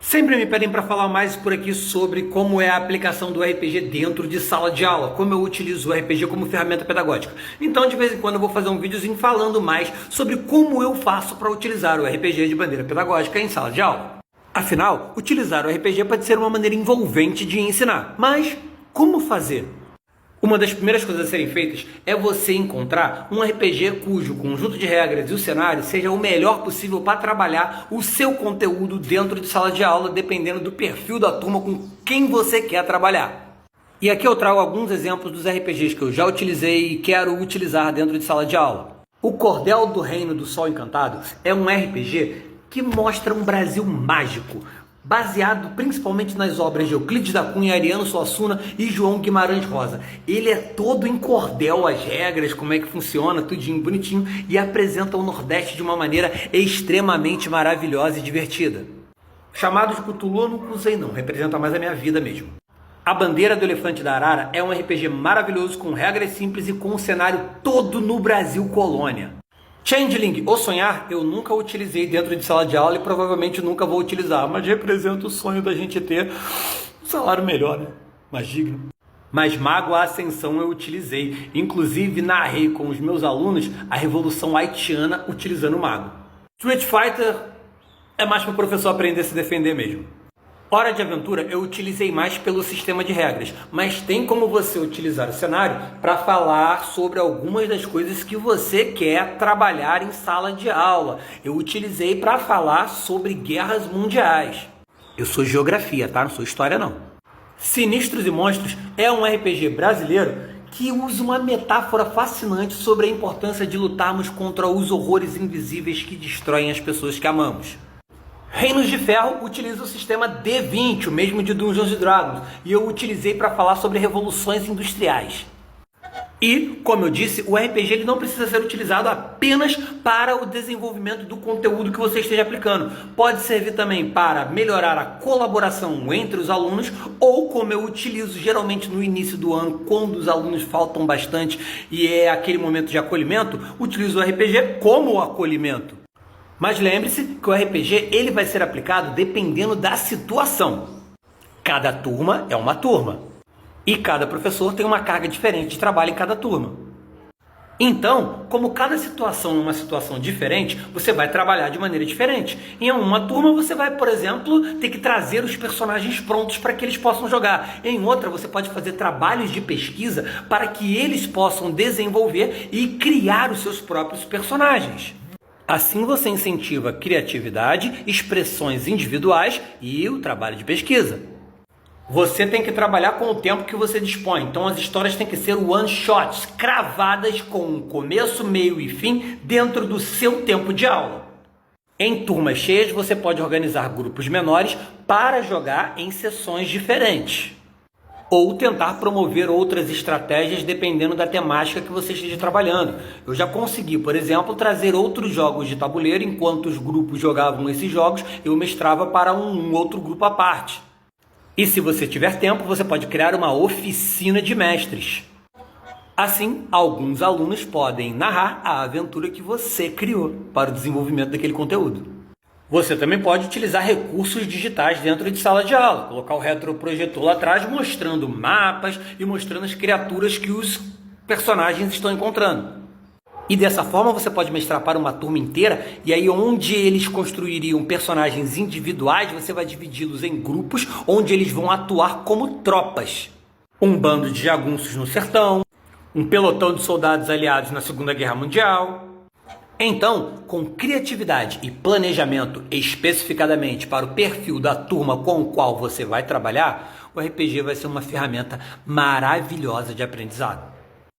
Sempre me pedem para falar mais por aqui sobre como é a aplicação do RPG dentro de sala de aula, como eu utilizo o RPG como ferramenta pedagógica. Então, de vez em quando eu vou fazer um videozinho falando mais sobre como eu faço para utilizar o RPG de maneira pedagógica em sala de aula. Afinal, utilizar o RPG pode ser uma maneira envolvente de ensinar, mas como fazer? Uma das primeiras coisas a serem feitas é você encontrar um RPG cujo conjunto de regras e o cenário seja o melhor possível para trabalhar o seu conteúdo dentro de sala de aula, dependendo do perfil da turma com quem você quer trabalhar. E aqui eu trago alguns exemplos dos RPGs que eu já utilizei e quero utilizar dentro de sala de aula. O Cordel do Reino do Sol Encantado é um RPG que mostra um Brasil mágico, baseado principalmente nas obras de Euclides da Cunha, Ariano Suassuna e João Guimarães Rosa. Ele é todo em cordel, as regras, como é que funciona, tudinho bonitinho, e apresenta o Nordeste de uma maneira extremamente maravilhosa e divertida. Chamado de Cthulhu, eu não usei não, representa mais a minha vida mesmo. A Bandeira do Elefante da Arara é um RPG maravilhoso com regras simples e com um cenário todo no Brasil colônia. Changeling, ou Sonhar, eu nunca utilizei dentro de sala de aula e provavelmente nunca vou utilizar, mas representa o sonho da gente ter um salário melhor, né? Mais digno. Mas Mago à Ascensão eu utilizei, inclusive narrei com os meus alunos a Revolução Haitiana utilizando o Mago. Street Fighter é mais para o professor aprender a se defender mesmo. Hora de Aventura eu utilizei mais pelo sistema de regras, mas tem como você utilizar o cenário para falar sobre algumas das coisas que você quer trabalhar em sala de aula. Eu utilizei para falar sobre guerras mundiais. Eu sou geografia, tá? Não sou história não. Sinistros e Monstros é um RPG brasileiro que usa uma metáfora fascinante sobre a importância de lutarmos contra os horrores invisíveis que destroem as pessoas que amamos. Reinos de Ferro utiliza o sistema D20, o mesmo de Dungeons & Dragons, e eu utilizei para falar sobre revoluções industriais. E, como eu disse, o RPG ele não precisa ser utilizado apenas para o desenvolvimento do conteúdo que você esteja aplicando. Pode servir também para melhorar a colaboração entre os alunos, ou como eu utilizo geralmente no início do ano, quando os alunos faltam bastante e é aquele momento de acolhimento, utilizo o RPG como acolhimento. Mas lembre-se que o RPG ele vai ser aplicado dependendo da situação. Cada turma é uma turma. E cada professor tem uma carga diferente de trabalho em cada turma. Então, como cada situação é uma situação diferente, você vai trabalhar de maneira diferente. Em uma turma você vai, por exemplo, ter que trazer os personagens prontos para que eles possam jogar. Em outra você pode fazer trabalhos de pesquisa para que eles possam desenvolver e criar os seus próprios personagens. Assim você incentiva criatividade, expressões individuais e o trabalho de pesquisa. Você tem que trabalhar com o tempo que você dispõe, então as histórias têm que ser one-shots, cravadas com um começo, meio e fim dentro do seu tempo de aula. Em turmas cheias você pode organizar grupos menores para jogar em sessões diferentes. Ou tentar promover outras estratégias dependendo da temática que você esteja trabalhando. Eu já consegui, por exemplo, trazer outros jogos de tabuleiro, enquanto os grupos jogavam esses jogos, eu mestrava para um outro grupo à parte. E se você tiver tempo, você pode criar uma oficina de mestres. Assim, alguns alunos podem narrar a aventura que você criou para o desenvolvimento daquele conteúdo. Você também pode utilizar recursos digitais dentro de sala de aula, colocar o retroprojetor lá atrás mostrando mapas e mostrando as criaturas que os personagens estão encontrando. E dessa forma você pode mestrar para uma turma inteira, e aí onde eles construiriam personagens individuais, você vai dividi-los em grupos onde eles vão atuar como tropas. Um bando de jagunços no sertão, um pelotão de soldados aliados na Segunda Guerra Mundial. Então, com criatividade e planejamento especificadamente para o perfil da turma com o qual você vai trabalhar, o RPG vai ser uma ferramenta maravilhosa de aprendizado.